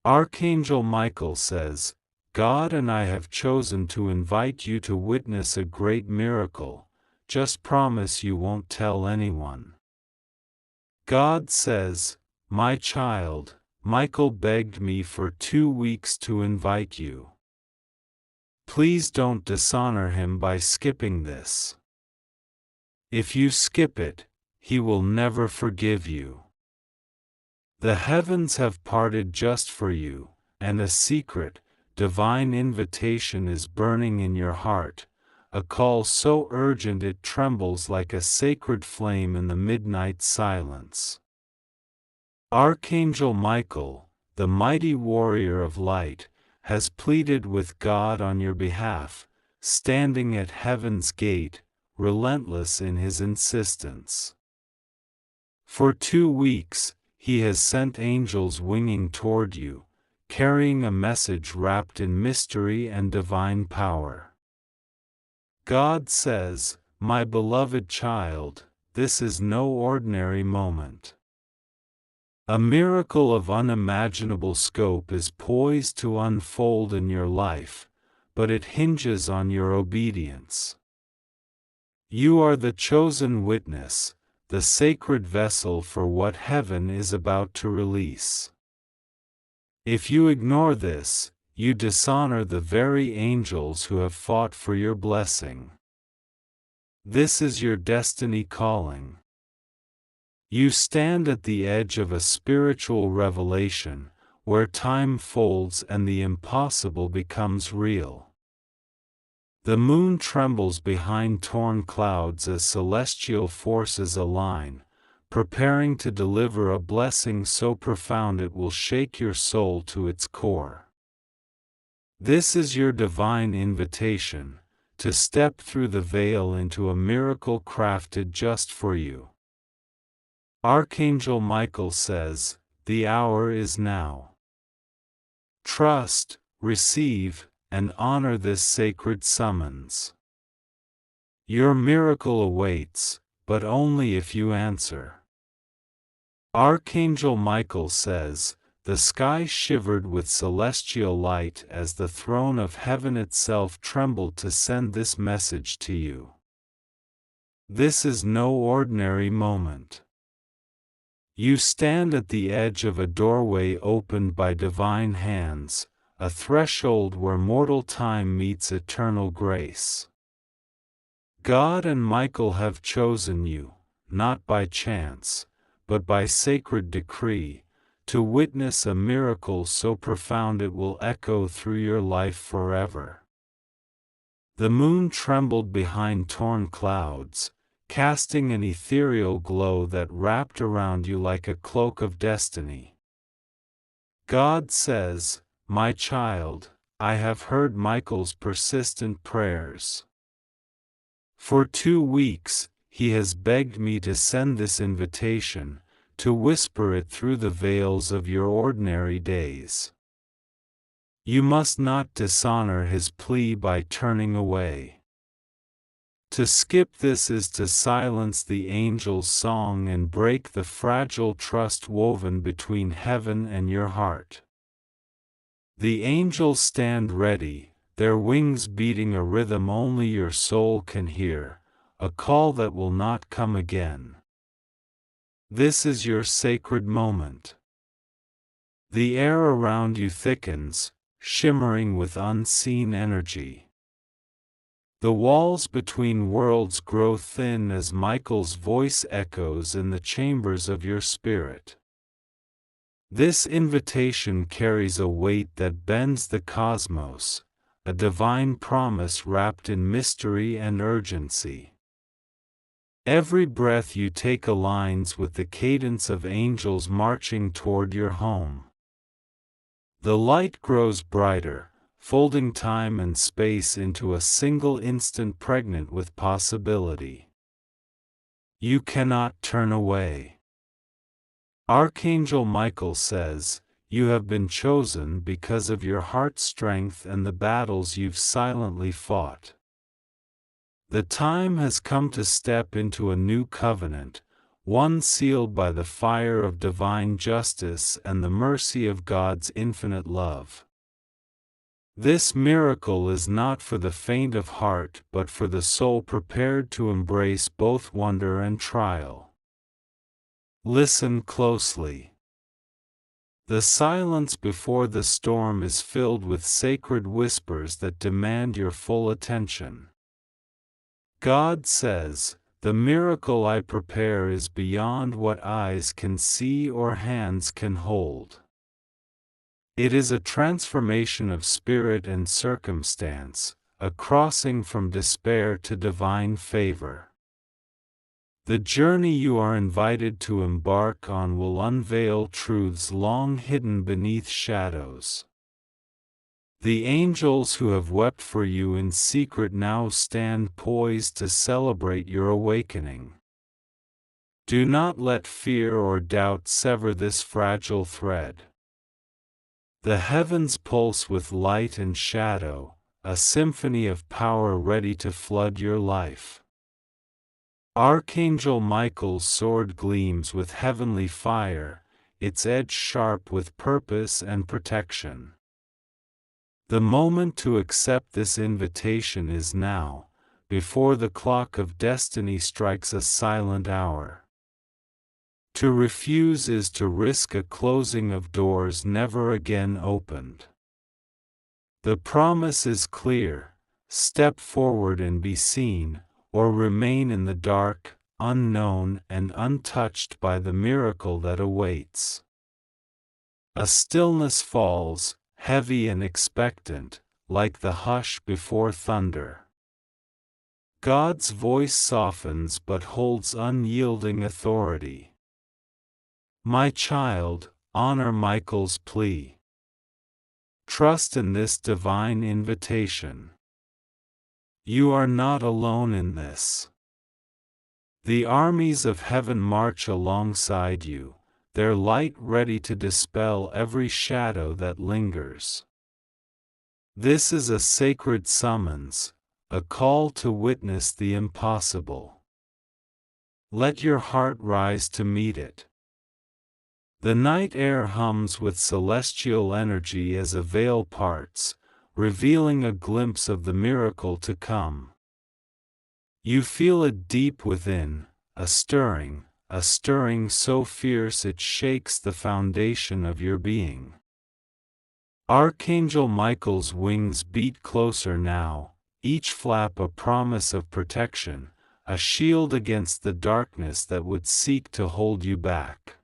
Archangel Michael says, God and I have chosen to invite you to witness a great miracle. Just promise you won't tell anyone. God says, my child, Michael begged me for 2 weeks to invite you. Please don't dishonor him by skipping this. If you skip it, he will never forgive you. The heavens have parted just for you, and a secret, divine invitation is burning in your heart, a call so urgent it trembles like a sacred flame in the midnight silence. Archangel Michael, the mighty warrior of light, has pleaded with God on your behalf, standing at heaven's gate, relentless in his insistence. For 2 weeks, he has sent angels winging toward you, carrying a message wrapped in mystery and divine power. God says, my beloved child, this is no ordinary moment. A miracle of unimaginable scope is poised to unfold in your life, but it hinges on your obedience. You are the chosen witness, the sacred vessel for what heaven is about to release. If you ignore this, you dishonor the very angels who have fought for your blessing. This is your destiny calling. You stand at the edge of a spiritual revelation, where time folds and the impossible becomes real. The moon trembles behind torn clouds as celestial forces align, preparing to deliver a blessing so profound it will shake your soul to its core. This is your divine invitation, to step through the veil into a miracle crafted just for you. Archangel Michael says, the hour is now. Trust, receive, and honor this sacred summons. Your miracle awaits, but only if you answer. Archangel Michael says, the sky shivered with celestial light as the throne of heaven itself trembled to send this message to you. This is no ordinary moment. You stand at the edge of a doorway opened by divine hands, a threshold where mortal time meets eternal grace. God and Michael have chosen you, not by chance, but by sacred decree, to witness a miracle so profound it will echo through your life forever. The moon trembled behind torn clouds, casting an ethereal glow that wrapped around you like a cloak of destiny. God says, my child, I have heard Michael's persistent prayers. For 2 weeks, he has begged me to send this invitation, to whisper it through the veils of your ordinary days. You must not dishonor his plea by turning away. To skip this is to silence the angel's song and break the fragile trust woven between heaven and your heart. The angels stand ready, their wings beating a rhythm only your soul can hear, a call that will not come again. This is your sacred moment. The air around you thickens, shimmering with unseen energy. The walls between worlds grow thin as Michael's voice echoes in the chambers of your spirit. This invitation carries a weight that bends the cosmos, a divine promise wrapped in mystery and urgency. Every breath you take aligns with the cadence of angels marching toward your home. The light grows brighter, folding time and space into a single instant pregnant with possibility. You cannot turn away. Archangel Michael says, you have been chosen because of your heart's strength and the battles you've silently fought. The time has come to step into a new covenant, one sealed by the fire of divine justice and the mercy of God's infinite love. This miracle is not for the faint of heart but for the soul prepared to embrace both wonder and trial. Listen closely. The silence before the storm is filled with sacred whispers that demand your full attention. God says, "The miracle I prepare is beyond what eyes can see or hands can hold." It is a transformation of spirit and circumstance, a crossing from despair to divine favor. The journey you are invited to embark on will unveil truths long hidden beneath shadows. The angels who have wept for you in secret now stand poised to celebrate your awakening. Do not let fear or doubt sever this fragile thread. The heavens pulse with light and shadow, a symphony of power ready to flood your life. Archangel Michael's sword gleams with heavenly fire, its edge sharp with purpose and protection. The moment to accept this invitation is now, before the clock of destiny strikes a silent hour. To refuse is to risk a closing of doors never again opened. The promise is clear: step forward and be seen, or remain in the dark, unknown and untouched by the miracle that awaits. A stillness falls, heavy and expectant, like the hush before thunder. God's voice softens but holds unyielding authority. My child, honor Michael's plea. Trust in this divine invitation. You are not alone in this. The armies of heaven march alongside you, their light ready to dispel every shadow that lingers. This is a sacred summons, a call to witness the impossible. Let your heart rise to meet it. The night air hums with celestial energy as a veil parts, revealing a glimpse of the miracle to come. You feel it deep within, a stirring so fierce it shakes the foundation of your being. Archangel Michael's wings beat closer now, each flap a promise of protection, a shield against the darkness that would seek to hold you back.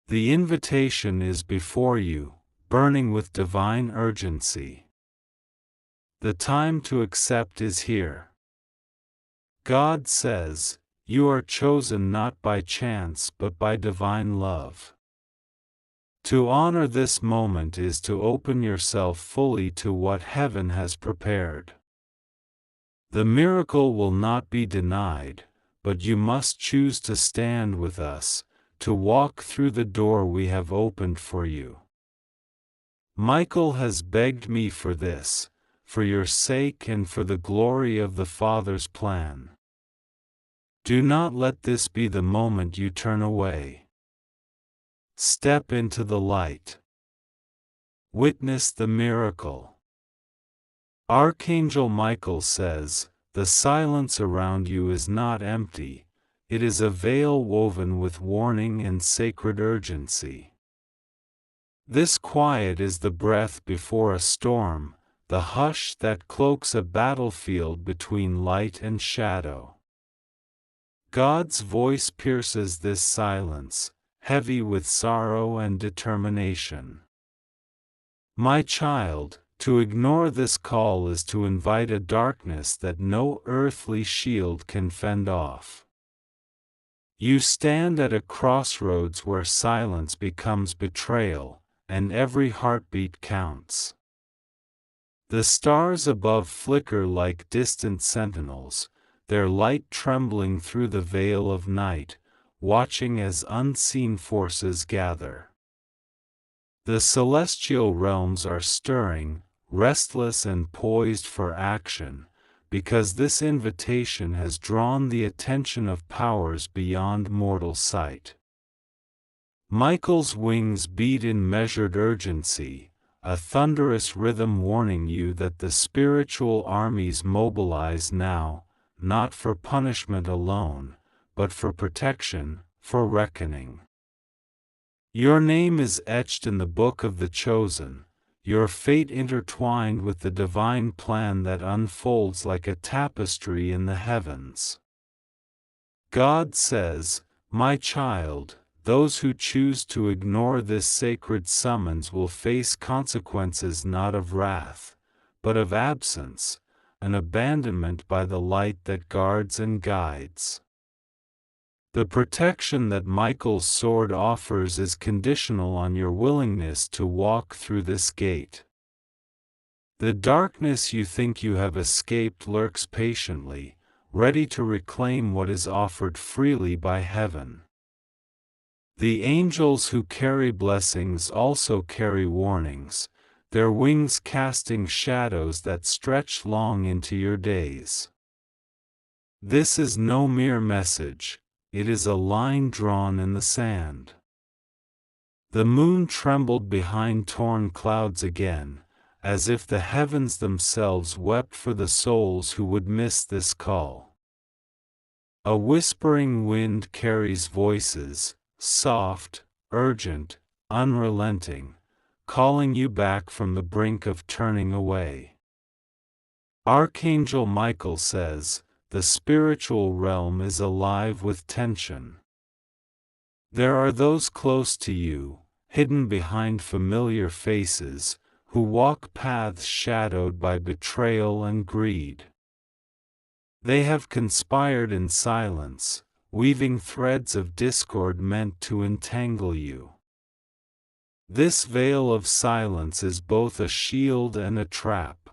The invitation is before you, burning with divine urgency. The time to accept is here. God says, you are chosen not by chance but by divine love. To honor this moment is to open yourself fully to what heaven has prepared. The miracle will not be denied, but you must choose to stand with us, to walk through the door we have opened for you. Michael has begged me for this, for your sake and for the glory of the Father's plan. Do not let this be the moment you turn away. Step into the light. Witness the miracle. Archangel Michael says, the silence around you is not empty, it is a veil woven with warning and sacred urgency. This quiet is the breath before a storm, the hush that cloaks a battlefield between light and shadow. God's voice pierces this silence, heavy with sorrow and determination. My child, to ignore this call is to invite a darkness that no earthly shield can fend off. You stand at a crossroads where silence becomes betrayal, and every heartbeat counts. The stars above flicker like distant sentinels, their light trembling through the veil of night, watching as unseen forces gather. The celestial realms are stirring, restless and poised for action, because this invitation has drawn the attention of powers beyond mortal sight. Michael's wings beat in measured urgency, a thunderous rhythm warning you that the spiritual armies mobilize now, not for punishment alone, but for protection, for reckoning. Your name is etched in the book of the chosen, your fate intertwined with the divine plan that unfolds like a tapestry in the heavens. God says, "My child, those who choose to ignore this sacred summons will face consequences not of wrath, but of absence, an abandonment by the light that guards and guides." The protection that Michael's sword offers is conditional on your willingness to walk through this gate. The darkness you think you have escaped lurks patiently, ready to reclaim what is offered freely by heaven. The angels who carry blessings also carry warnings, their wings casting shadows that stretch long into your days. This is no mere message, it is a line drawn in the sand. The moon trembled behind torn clouds again, as if the heavens themselves wept for the souls who would miss this call. A whispering wind carries voices, soft, urgent, unrelenting, calling you back from the brink of turning away. Archangel Michael says, the spiritual realm is alive with tension. There are those close to you, hidden behind familiar faces, who walk paths shadowed by betrayal and greed. They have conspired in silence, weaving threads of discord meant to entangle you. This veil of silence is both a shield and a trap.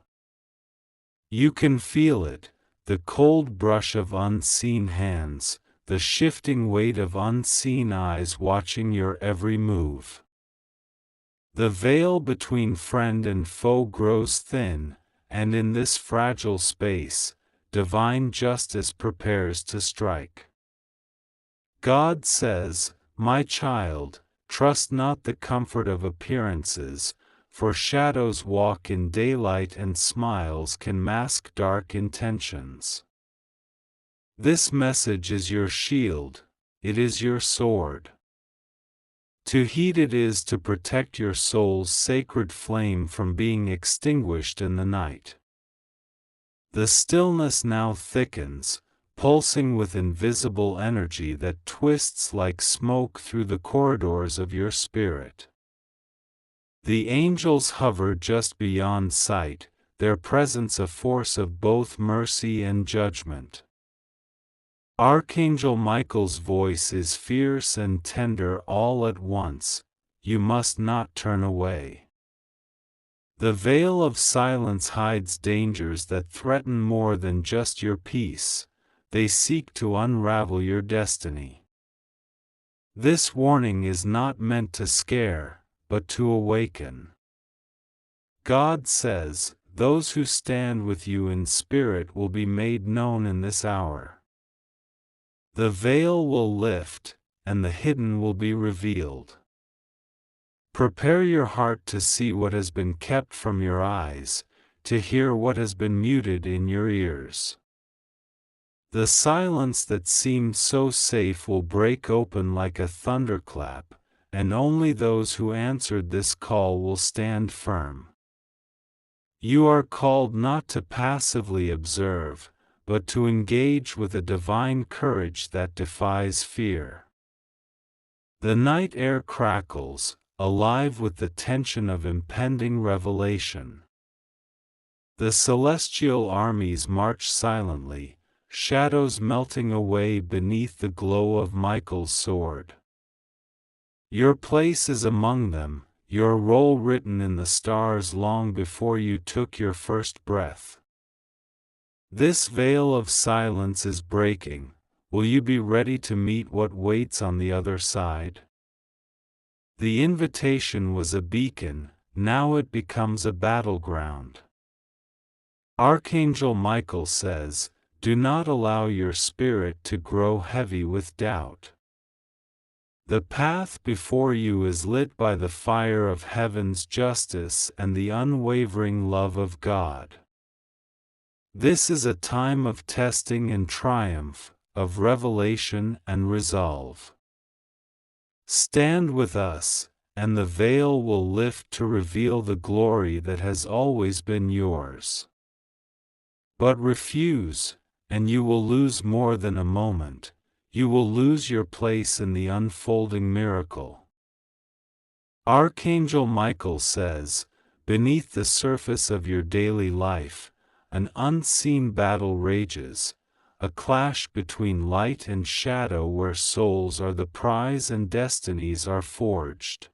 You can feel it, the cold brush of unseen hands, the shifting weight of unseen eyes watching your every move. The veil between friend and foe grows thin, and in this fragile space, divine justice prepares to strike. God says, "My child, trust not the comfort of appearances, for shadows walk in daylight and smiles can mask dark intentions." This message is your shield, it is your sword. To heed it is to protect your soul's sacred flame from being extinguished in the night. The stillness now thickens, pulsing with invisible energy that twists like smoke through the corridors of your spirit. The angels hover just beyond sight, their presence a force of both mercy and judgment. Archangel Michael's voice is fierce and tender all at once, you must not turn away. The veil of silence hides dangers that threaten more than just your peace, they seek to unravel your destiny. This warning is not meant to scare, but to awaken. God says, those who stand with you in spirit will be made known in this hour. The veil will lift, and the hidden will be revealed. Prepare your heart to see what has been kept from your eyes, to hear what has been muted in your ears. The silence that seemed so safe will break open like a thunderclap, and only those who answered this call will stand firm. You are called not to passively observe, but to engage with a divine courage that defies fear. The night air crackles, alive with the tension of impending revelation. The celestial armies march silently, shadows melting away beneath the glow of Michael's sword. Your place is among them, your role written in the stars long before you took your first breath. This veil of silence is breaking. Will you be ready to meet what waits on the other side? The invitation was a beacon, now it becomes a battleground. Archangel Michael says, "Do not allow your spirit to grow heavy with doubt. The path before you is lit by the fire of heaven's justice and the unwavering love of God. This is a time of testing and triumph, of revelation and resolve. Stand with us, and the veil will lift to reveal the glory that has always been yours. But refuse, and you will lose more than a moment. You will lose your place in the unfolding miracle." Archangel Michael says, "Beneath the surface of your daily life, an unseen battle rages, a clash between light and shadow where souls are the prize and destinies are forged.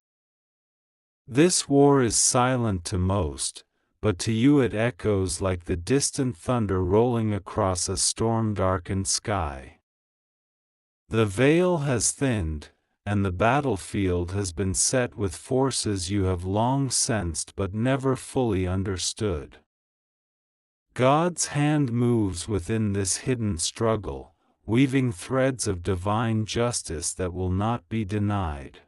This war is silent to most, but to you it echoes like the distant thunder rolling across a storm-darkened sky. The veil has thinned, and the battlefield has been set with forces you have long sensed but never fully understood. God's hand moves within this hidden struggle, weaving threads of divine justice that will not be denied.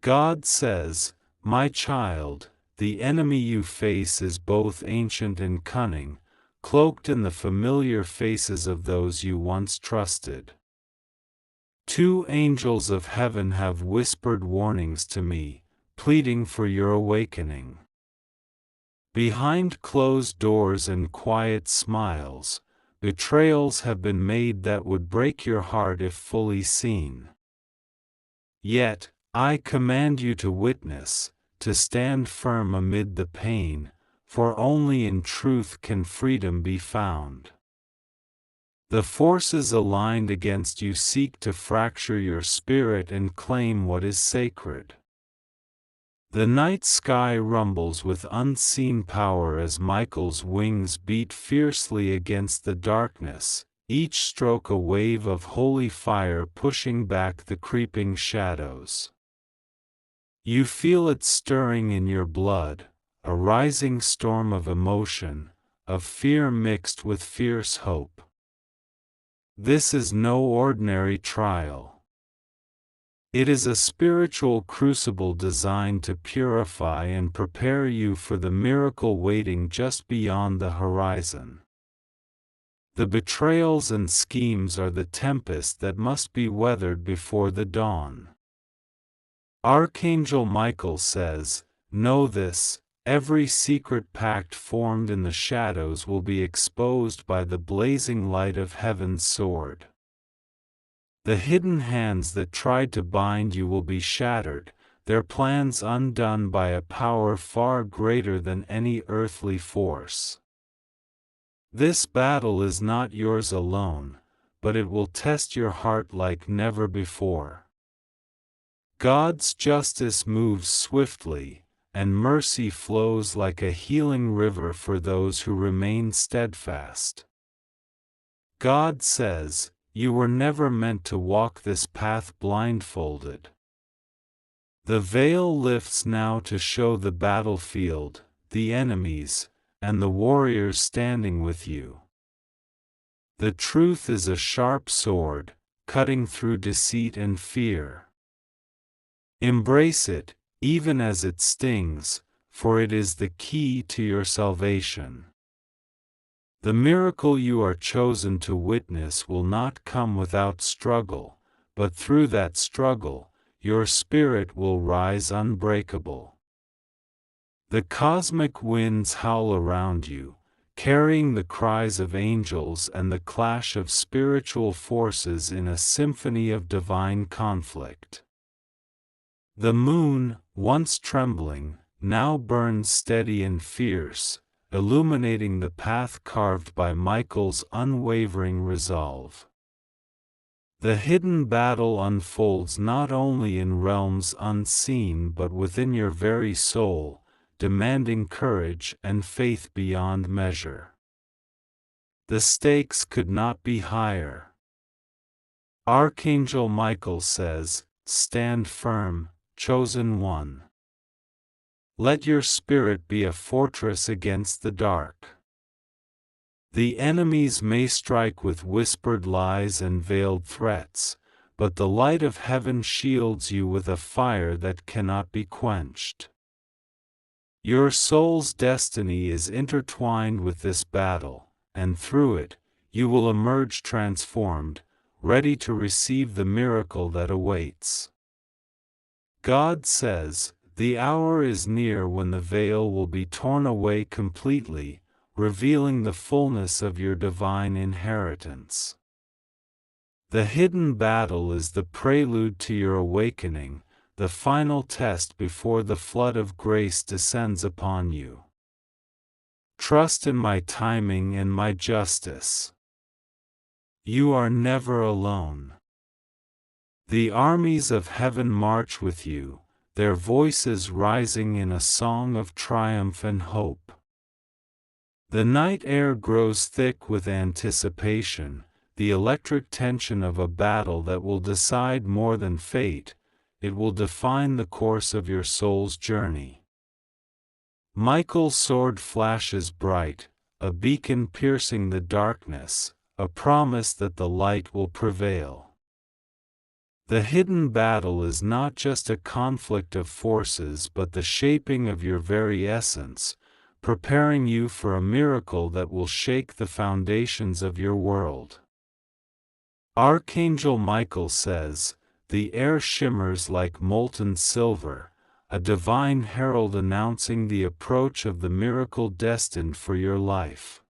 God says, 'My child, the enemy you face is both ancient and cunning, cloaked in the familiar faces of those you once trusted. 2 angels of heaven have whispered warnings to me, pleading for your awakening. Behind closed doors and quiet smiles, betrayals have been made that would break your heart if fully seen. Yet, I command you to witness, to stand firm amid the pain, for only in truth can freedom be found. The forces aligned against you seek to fracture your spirit and claim what is sacred. The night sky rumbles with unseen power as Michael's wings beat fiercely against the darkness, each stroke a wave of holy fire pushing back the creeping shadows. You feel it stirring in your blood, a rising storm of emotion, of fear mixed with fierce hope. This is no ordinary trial. It is a spiritual crucible designed to purify and prepare you for the miracle waiting just beyond the horizon. The betrayals and schemes are the tempest that must be weathered before the dawn. Archangel Michael says, "Know this, every secret pact formed in the shadows will be exposed by the blazing light of heaven's sword. The hidden hands that tried to bind you will be shattered, their plans undone by a power far greater than any earthly force. This battle is not yours alone, but it will test your heart like never before. God's justice moves swiftly, and mercy flows like a healing river for those who remain steadfast. God says, you were never meant to walk this path blindfolded. The veil lifts now to show the battlefield, the enemies, and the warriors standing with you. The truth is a sharp sword, cutting through deceit and fear. Embrace it, even as it stings, for it is the key to your salvation. The miracle you are chosen to witness will not come without struggle, but through that struggle, your spirit will rise unbreakable. The cosmic winds howl around you, carrying the cries of angels and the clash of spiritual forces in a symphony of divine conflict. The moon, once trembling, now burns steady and fierce, illuminating the path carved by Michael's unwavering resolve. The hidden battle unfolds not only in realms unseen but within your very soul, demanding courage and faith beyond measure. The stakes could not be higher. Archangel Michael says, "Stand firm, chosen one. Let your spirit be a fortress against the dark." The enemies may strike with whispered lies and veiled threats, but the light of heaven shields you with a fire that cannot be quenched. Your soul's destiny is intertwined with this battle, and through it, you will emerge transformed, ready to receive the miracle that awaits. God says, "The hour is near when the veil will be torn away completely, revealing the fullness of your divine inheritance." The hidden battle is the prelude to your awakening, the final test before the flood of grace descends upon you. Trust in my timing and my justice. You are never alone. The armies of heaven march with you, their voices rising in a song of triumph and hope. The night air grows thick with anticipation, the electric tension of a battle that will decide more than fate, it will define the course of your soul's journey. Michael's sword flashes bright, a beacon piercing the darkness, a promise that the light will prevail. The hidden battle is not just a conflict of forces but the shaping of your very essence, preparing you for a miracle that will shake the foundations of your world. Archangel Michael says, "The air shimmers like molten silver, a divine herald announcing the approach of the miracle destined for your life."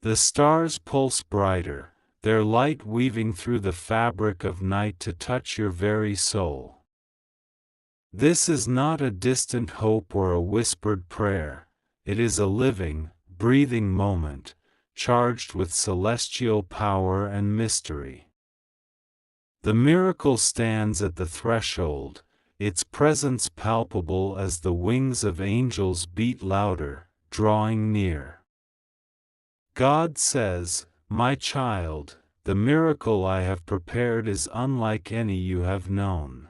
The stars pulse brighter, their light weaving through the fabric of night to touch your very soul. This is not a distant hope or a whispered prayer, it is a living, breathing moment, charged with celestial power and mystery. The miracle stands at the threshold, its presence palpable as the wings of angels beat louder, drawing near. God says, "My child, the miracle I have prepared is unlike any you have known.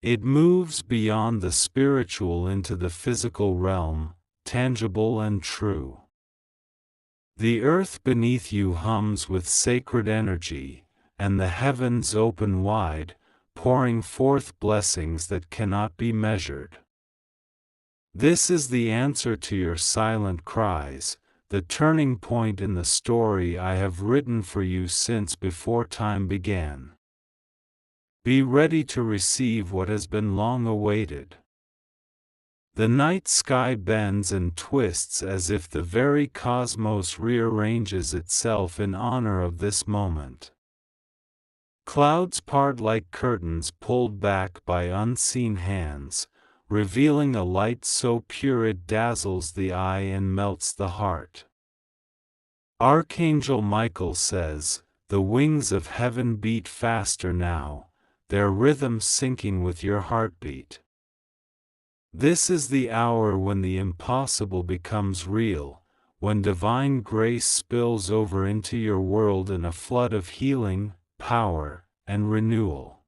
It moves beyond the spiritual into the physical realm, tangible and true. The earth beneath you hums with sacred energy, and the heavens open wide, pouring forth blessings that cannot be measured. This is the answer to your silent cries, the turning point in the story I have written for you since before time began. Be ready to receive what has been long awaited." The night sky bends and twists as if the very cosmos rearranges itself in honor of this moment. Clouds part like curtains pulled back by unseen hands, revealing a light so pure it dazzles the eye and melts the heart. Archangel Michael says, "The wings of heaven beat faster now, their rhythm syncing with your heartbeat." This is the hour when the impossible becomes real, when divine grace spills over into your world in a flood of healing, power, and renewal.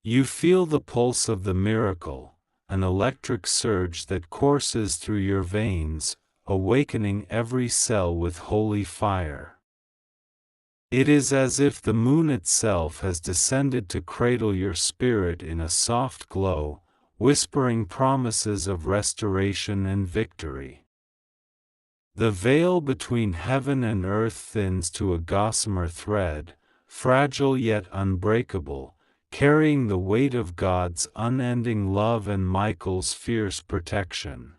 You feel the pulse of the miracle, an electric surge that courses through your veins, awakening every cell with holy fire. It is as if the moon itself has descended to cradle your spirit in a soft glow, whispering promises of restoration and victory. The veil between heaven and earth thins to a gossamer thread, fragile yet unbreakable, carrying the weight of God's unending love and Michael's fierce protection.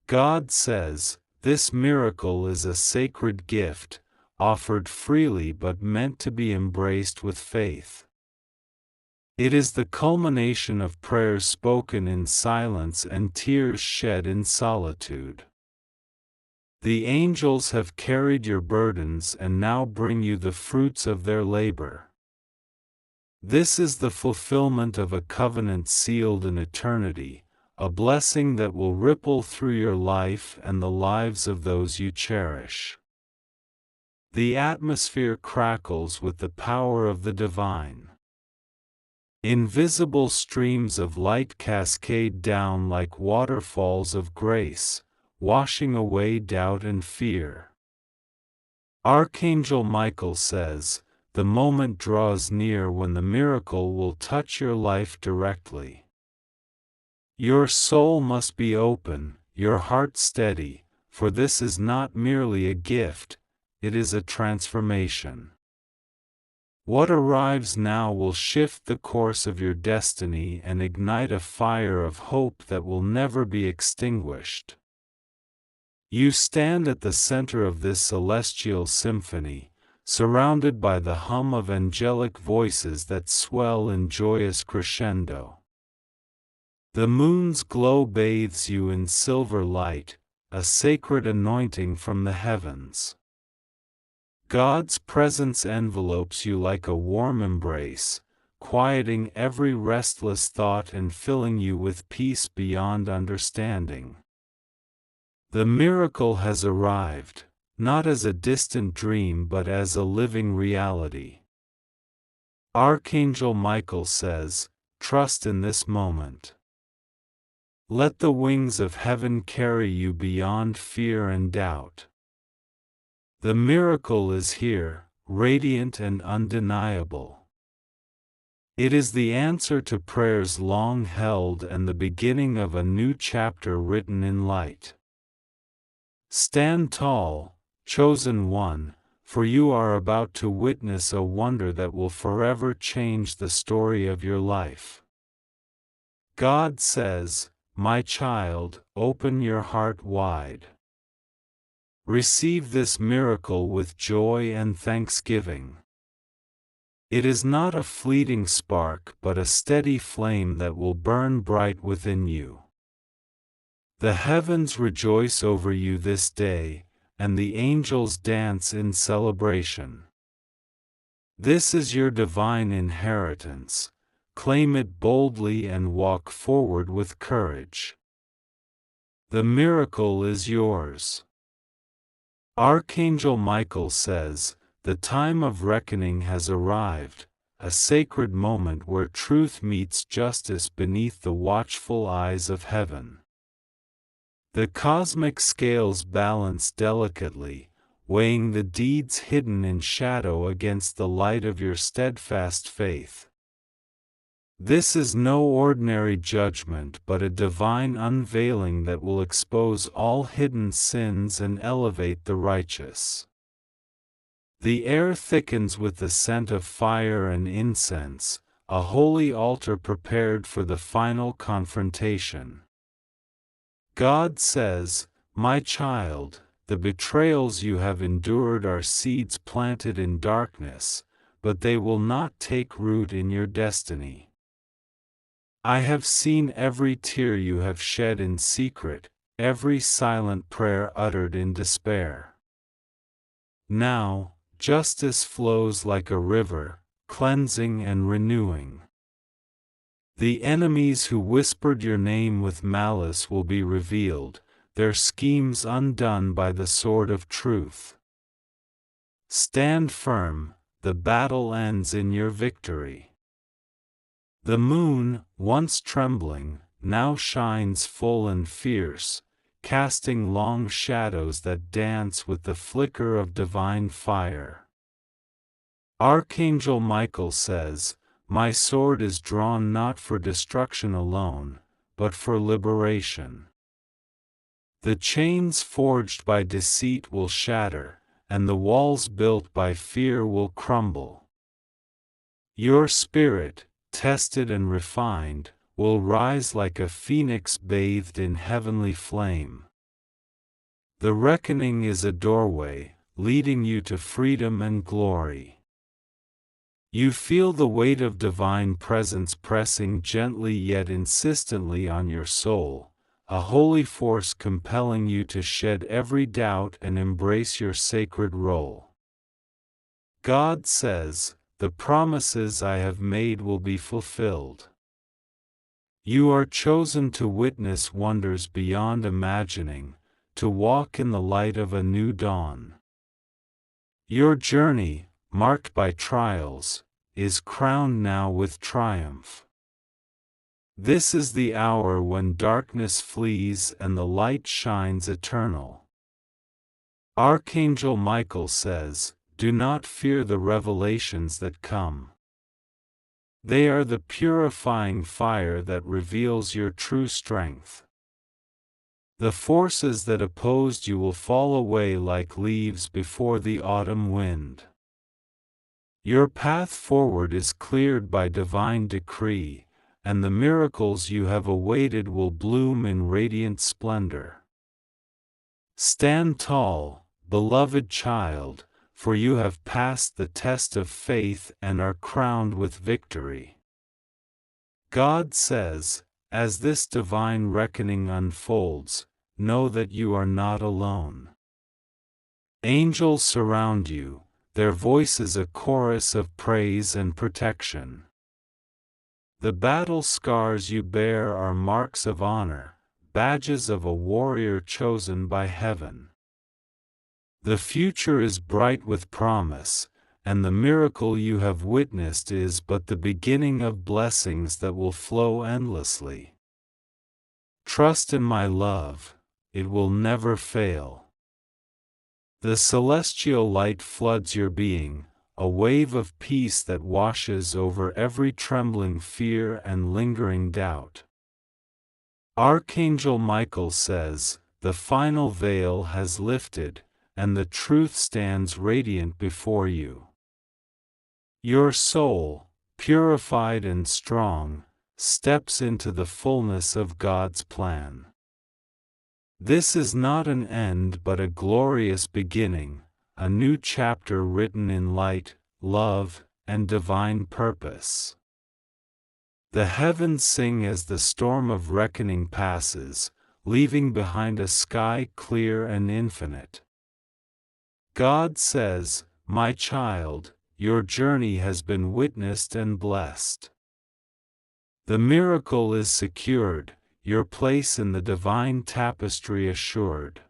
God says, "This miracle is a sacred gift, offered freely but meant to be embraced with faith." It is the culmination of prayers spoken in silence and tears shed in solitude. The angels have carried your burdens and now bring you the fruits of their labor. This is the fulfillment of a covenant sealed in eternity, a blessing that will ripple through your life and the lives of those you cherish. The atmosphere crackles with the power of the divine. Invisible streams of light cascade down like waterfalls of grace, washing away doubt and fear. Archangel Michael says, the moment draws near when the miracle will touch your life directly. Your soul must be open, your heart steady, for this is not merely a gift, it is a transformation. What arrives now will shift the course of your destiny and ignite a fire of hope that will never be extinguished. You stand at the center of this celestial symphony, surrounded by the hum of angelic voices that swell in joyous crescendo. The moon's glow bathes you in silver light, a sacred anointing from the heavens. God's presence envelopes you like a warm embrace, quieting every restless thought and filling you with peace beyond understanding. The miracle has arrived, not as a distant dream but as a living reality. Archangel Michael says, trust in this moment. Let the wings of heaven carry you beyond fear and doubt. The miracle is here, radiant and undeniable. It is the answer to prayers long held and the beginning of a new chapter written in light. Stand tall, chosen one, for you are about to witness a wonder that will forever change the story of your life. God says, my child, open your heart wide. Receive this miracle with joy and thanksgiving. It is not a fleeting spark but a steady flame that will burn bright within you. The heavens rejoice over you this day, and the angels dance in celebration. This is your divine inheritance. Claim it boldly and walk forward with courage. The miracle is yours. Archangel Michael says, the time of reckoning has arrived, a sacred moment where truth meets justice beneath the watchful eyes of heaven. The cosmic scales balance delicately, weighing the deeds hidden in shadow against the light of your steadfast faith. This is no ordinary judgment but a divine unveiling that will expose all hidden sins and elevate the righteous. The air thickens with the scent of fire and incense, a holy altar prepared for the final confrontation. God says, my child, the betrayals you have endured are seeds planted in darkness, but they will not take root in your destiny. I have seen every tear you have shed in secret, every silent prayer uttered in despair. Now, justice flows like a river, cleansing and renewing. The enemies who whispered your name with malice will be revealed, their schemes undone by the sword of truth. Stand firm, the battle ends in your victory. The moon, once trembling, now shines full and fierce, casting long shadows that dance with the flicker of divine fire. Archangel Michael says, my sword is drawn not for destruction alone, but for liberation. The chains forged by deceit will shatter, and the walls built by fear will crumble. Your spirit, tested and refined, will rise like a phoenix bathed in heavenly flame. The reckoning is a doorway, leading you to freedom and glory. You feel the weight of divine presence pressing gently yet insistently on your soul, a holy force compelling you to shed every doubt and embrace your sacred role. God says, the promises I have made will be fulfilled. You are chosen to witness wonders beyond imagining, to walk in the light of a new dawn. Your journey, marked by trials, is crowned now with triumph. This is the hour when darkness flees and the light shines eternal. Archangel Michael says, "Do not fear the revelations that come. They are the purifying fire that reveals your true strength. The forces that opposed you will fall away like leaves before the autumn wind. Your path forward is cleared by divine decree, and the miracles you have awaited will bloom in radiant splendor. Stand tall, beloved child, for you have passed the test of faith and are crowned with victory." God says, as this divine reckoning unfolds, know that you are not alone. Angels surround you, their voices a chorus of praise and protection. The battle scars you bear are marks of honor, badges of a warrior chosen by heaven. The future is bright with promise, and the miracle you have witnessed is but the beginning of blessings that will flow endlessly. Trust in my love, it will never fail. The celestial light floods your being, a wave of peace that washes over every trembling fear and lingering doubt. Archangel Michael says, "The final veil has lifted, and the truth stands radiant before you." Your soul, purified and strong, steps into the fullness of God's plan. This is not an end but a glorious beginning, a new chapter written in light, love, and divine purpose. The heavens sing as the storm of reckoning passes, leaving behind a sky clear and infinite. God says, "My child, your journey has been witnessed and blessed. The miracle is secured, your place in the divine tapestry assured.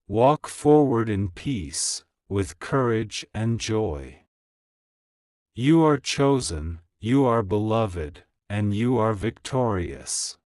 Walk forward in peace, with courage and joy. You are chosen, you are beloved, and you are victorious."